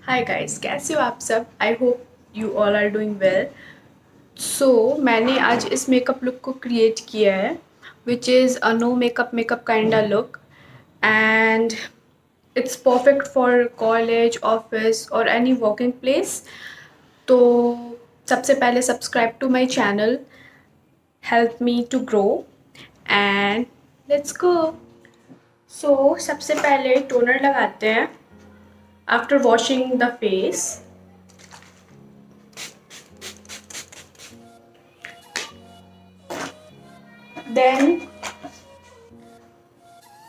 Hi guys, कैसे हो आप सब। I hope you all are doing well. So मैंने आज इस मेकअप लुक को क्रिएट किया है which is a no makeup makeup kinda look and it's perfect for college, office और एनी वर्किंग प्लेस। तो सबसे पहले subscribe to my channel, help me to grow and let's go. So सबसे पहले toner लगाते हैं after washing the face. Then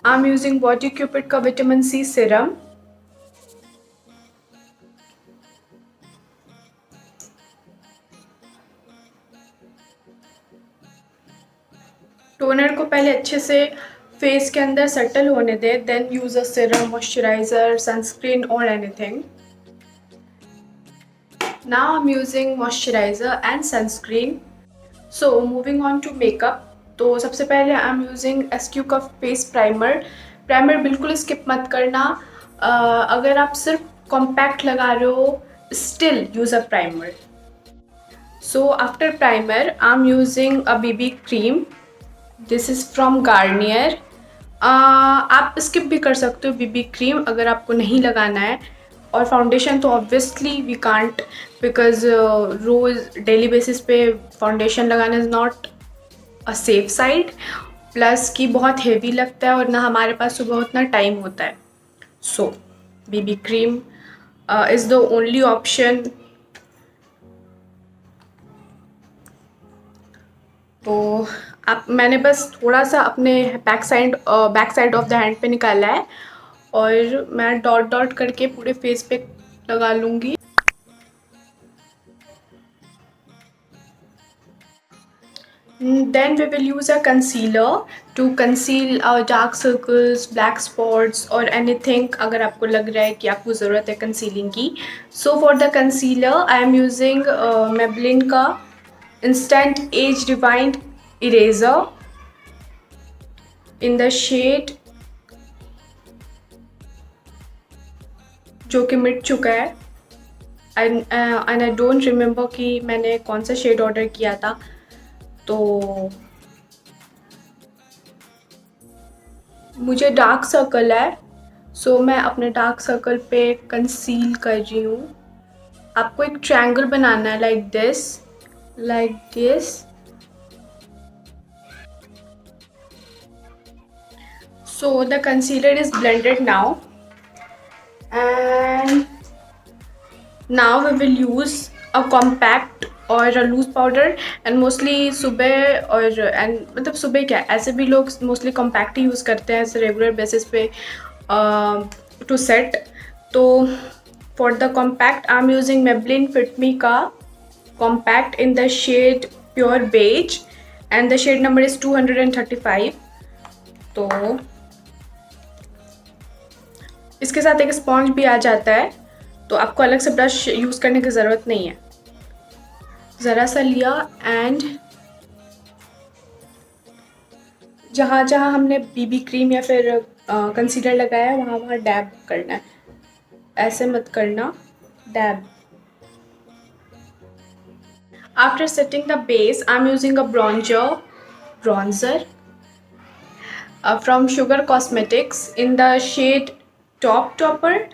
I'm using Body Cupid का vitamin C serum. Toner को पहले अच्छे से फेस के अंदर सेटल होने दे, then use a serum, moisturiser, sunscreen और anything. Now I'm using moisturizer and sunscreen. So moving on to makeup. तो सबसे पहले आई एम यूजिंग SQ का फेस प्राइमर। प्राइमर बिल्कुल स्किप मत करना। अगर आप सिर्फ कॉम्पैक्ट लगा रहे हो, still use a primer. So after primer, I'm using a BB cream. This is from Garnier. आप स्किप भी कर सकते हो BB क्रीम अगर आपको नहीं लगाना है। और फाउंडेशन तो ऑब्वियसली वी कांट, बिकॉज रोज़ डेली बेसिस पे फाउंडेशन लगाना is not a safe side. Plus कि बहुत हेवी लगता है और ना हमारे पास सुबह उतना टाइम होता है। सो BB cream is the only option. तो आप मैंने बस थोड़ा सा अपने back side of the hand पे निकाला है और मैं डॉट डॉट करके पूरे फेस पे लगा लूँगी। Then we will use a concealer to conceal our dark circles, black spots or anything अगर आपको लग रहा है कि आपको ज़रूरत है concealing की। So for the concealer I am using Maybelline का Instant Age Rewind Eraser in the shade जो कि मिट चुका है। एंड आई डोंट रिमेंबर कि मैंने कौन सा शेड ऑर्डर किया था। तो मुझे डार्क सर्कल है, सो मैं अपने डार्क सर्कल पे कंसील कर रही हूँ। आपको एक ट्रायंगल बनाना है like this. So the concealer is blended now and now we will use a compact और लूज पाउडर। एंड मोस्टली सुबह और एंड मतलब सुबह क्या, ऐसे भी लोग मोस्टली कॉम्पैक्ट ही यूज़ करते हैं ऐसे रेगुलर बेसिस पे टू सेट। तो for the compact I am using Maybelline Fit Me का compact in the shade pure beige and the shade number is 235। तो इसके साथ एक स्पॉन्ज भी आ जाता है, तो आपको अलग से ब्रश यूज़ करने की ज़रूरत नहीं है। ज़रा सा लिया एंड जहाँ जहाँ हमने BB क्रीम या फिर कंसीलर लगाया है वहाँ वहाँ डैब करना है, ऐसे मत करना, dab. After setting the base I am using a bronzer from Sugar Cosmetics in the shade topper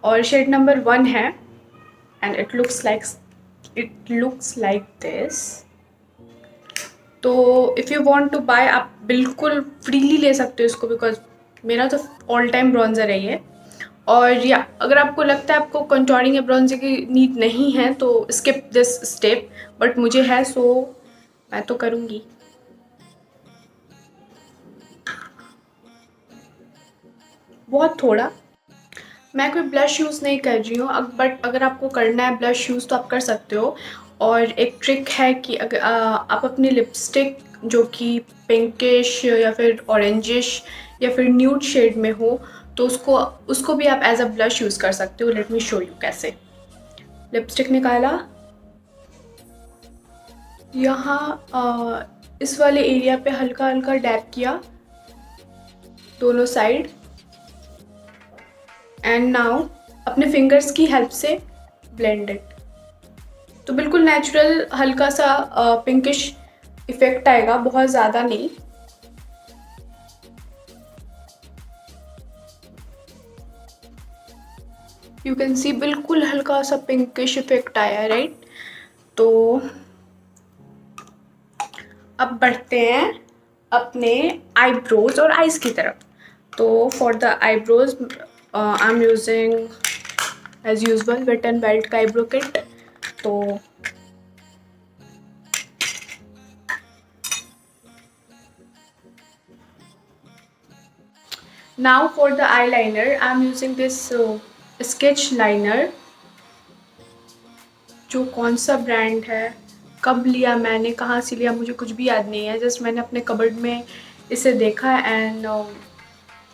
और शेड नंबर 1 है and it looks like this. तो if you want to buy आप बिल्कुल फ्रीली ले सकते हो इसको, बिकॉज मेरा तो ऑल टाइम ब्रॉन्जर है ये। और या अगर आपको लगता है आपको कंटूरिंग या ब्रॉन्जर की नीड नहीं है तो स्किप दिस स्टेप, बट मुझे है सो मैं तो करूँगी। बहुत थोड़ा, मैं कोई ब्लश यूज़ नहीं कर रही हूँ अब, बट अगर आपको करना है ब्लश यूज़ तो आप कर सकते हो। और एक ट्रिक है कि अगर आप अपनी लिपस्टिक जो कि पिंकिश या फिर ऑरेंजिश या फिर न्यूड शेड में हो तो उसको भी आप एज अ ब्लश यूज़ कर सकते हो। लेट मी शो यू कैसे। लिपस्टिक निकाला, यहाँ इस वाले एरिया पे हल्का हल्का डैप किया दोनों साइड एंड नाउ अपने फिंगर्स की हेल्प से ब्लेंड इट। तो बिल्कुल नेचुरल हल्का सा पिंकिश इफेक्ट आएगा, बहुत ज़्यादा नहीं। यू कैन सी बिल्कुल हल्का सा पिंकिश इफेक्ट आया है, राइट। तो अब बढ़ते हैं अपने आईब्रोज और आईज की तरफ। तो for the eyebrows I am using as usual wet and wild का आईब्रो किट। तो now for the eye liner I am using this sketch liner. जो कौन सा ब्रांड है, कब लिया मैंने, कहाँ से लिया, मुझे कुछ भी याद नहीं है। जस्ट मैंने अपने कबर्ड में इसे देखा एंड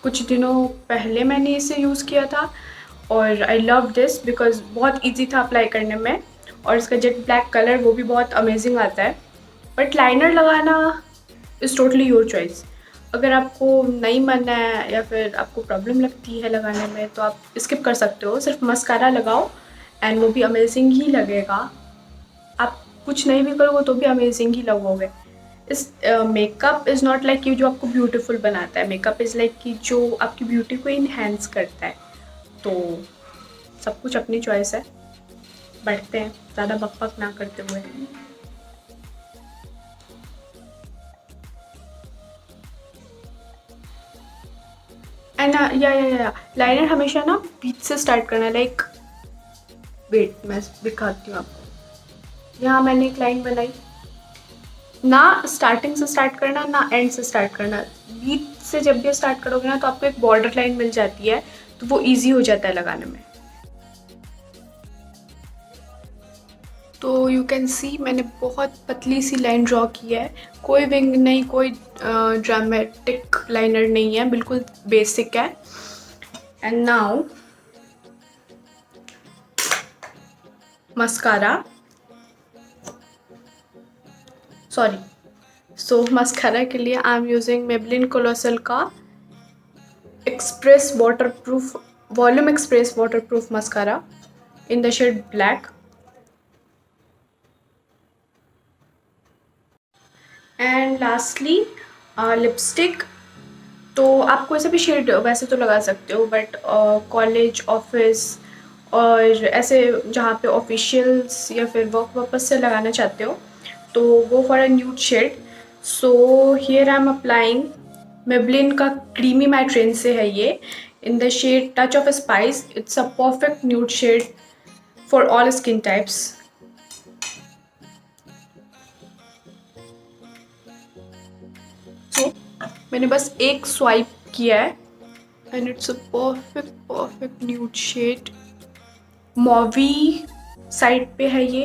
कुछ दिनों पहले मैंने इसे यूज़ किया था और आई लव दिस बिकॉज बहुत इजी था अप्लाई करने में, और इसका जेट ब्लैक कलर वो भी बहुत अमेजिंग आता है। बट लाइनर लगाना इज़ टोटली योर चॉइस। अगर आपको नहीं मन है या फिर आपको प्रॉब्लम लगती है लगाने में तो आप स्किप कर सकते हो, सिर्फ मस्कारा लगाओ एंड वो भी अमेजिंग ही लगेगा। आप कुछ नहीं भी करोगे तो भी अमेजिंग ही लगोगे। इस मेकअप इज़ नॉट लाइक कि जो आपको ब्यूटीफुल बनाता है, मेकअप इज़ लाइक कि जो आपकी ब्यूटी को इन्हेंस करता है। तो सब कुछ अपनी चॉइस है। बढ़ते हैं ज़्यादा बकबक ना करते हुए। एंड या लाइनर हमेशा ना बीच से स्टार्ट करना है। लाइक वेट मैं दिखाती हूँ आपको। यहाँ मैंने एक लाइन बनाई ना, स्टार्टिंग से स्टार्ट करना ना एंड से स्टार्ट करना। बीच से जब भी स्टार्ट करोगे ना तो आपको एक बॉर्डर लाइन मिल जाती है, तो वो इजी हो जाता है लगाने में। तो यू कैन सी मैंने बहुत पतली सी लाइन ड्रॉ की है। कोई विंग नहीं, कोई ड्रामेटिक लाइनर नहीं है, बिल्कुल बेसिक है। And now mascara, sorry, so mascara के लिए I am using Maybelline colossal का express waterproof volume express waterproof mascara in the shade black. And lastly lipstick. तो आप कोई सा भी शेड वैसे तो लगा सकते हो, बट कॉलेज, ऑफिस और ऐसे जहाँ पे ऑफिशियल्स या फिर वर्क पर्पस से लगाना चाहते हो तो go for a nude shade. So here I am applying Maybelline का क्रीमी मैट रेंज से है ये, in the shade touch of spice. It's a perfect nude shade for all skin types. So मैंने बस एक स्वाइप किया है and it's a perfect nude shade. Mauvy side पे है ये।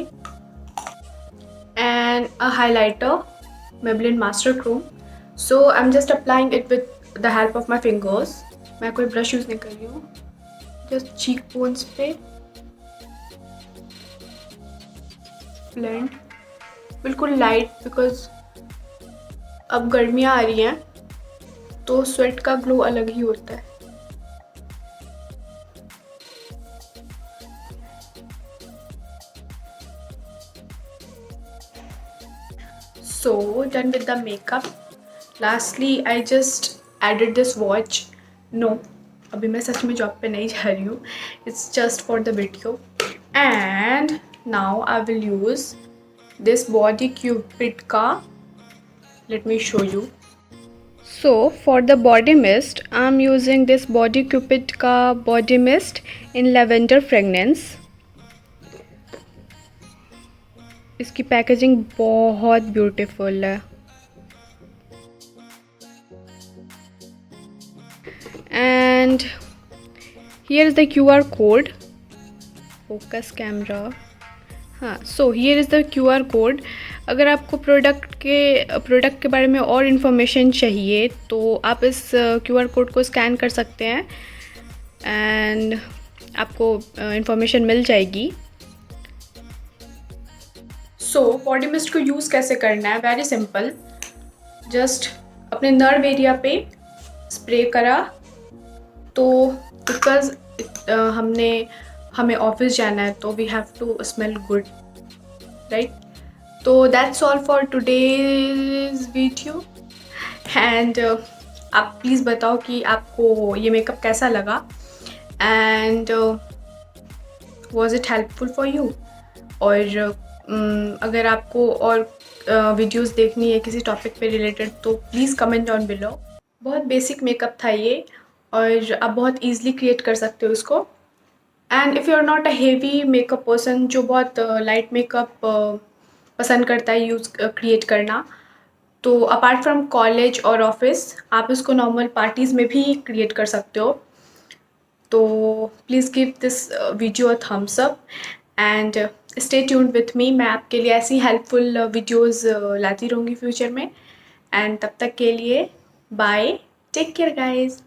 And a highlighter Maybelline master chrome. So I am just applying it with the help of my fingers. मैं कोई ब्रश यूज़ नहीं कर रही हूँ, जस्ट चीक बोन्स पे ब्लेंड, बिल्कुल लाइट, बिकॉज अब गर्मियाँ आ रही हैं तो स्वेट का ग्लो अलग ही होता है। So done with the makeup. Lastly I just added this watch. No, अभी मैं सच में जॉब पे नहीं जा रही हूँ, it's just for the video. And now I will use this body cupid का, let me show you. So for the body mist I'm using this body cupid का body mist in lavender fragrance. इसकी packaging बहुत beautiful है। And here is the QR code, focus camera, हाँ। So here is the QR code. अगर आपको product के बारे में और इन्फॉर्मेशन चाहिए तो आप इस QR कोड को स्कैन कर सकते हैं एंड आपको इन्फॉर्मेशन मिल जाएगी। सो बॉडी मिस्ट को यूज़ कैसे करना है, वेरी सिंपल। जस्ट अपने नर्व एरिया पे स्प्रे करा तो बिकॉज हमें ऑफिस जाना है तो we have to smell good, right? तो that's all for today's video and आप प्लीज़ बताओ कि आपको ये मेकअप कैसा लगा and was it helpful for you. और अगर आपको और वीडियोस देखनी है किसी टॉपिक पे रिलेटेड तो प्लीज़ कमेंट डाउन बिलो। बहुत बेसिक मेकअप था ये और आप बहुत ईजिली क्रिएट कर सकते हो इसको। And if you are not a heavy makeup person जो बहुत लाइट मेकअप पसंद करता है यूज़ क्रिएट करना, तो अपार्ट फ्रॉम कॉलेज और ऑफिस आप इसको नॉर्मल पार्टीज़ में भी क्रिएट कर सकते हो। तो please give this video a thumbs up and stay tuned with me. मैं आपके लिए ऐसी हेल्पफुल वीडियोज़ लाती रहूँगी फ्यूचर में। एंड तब तक के लिए बाय, टेक केयर गाइज।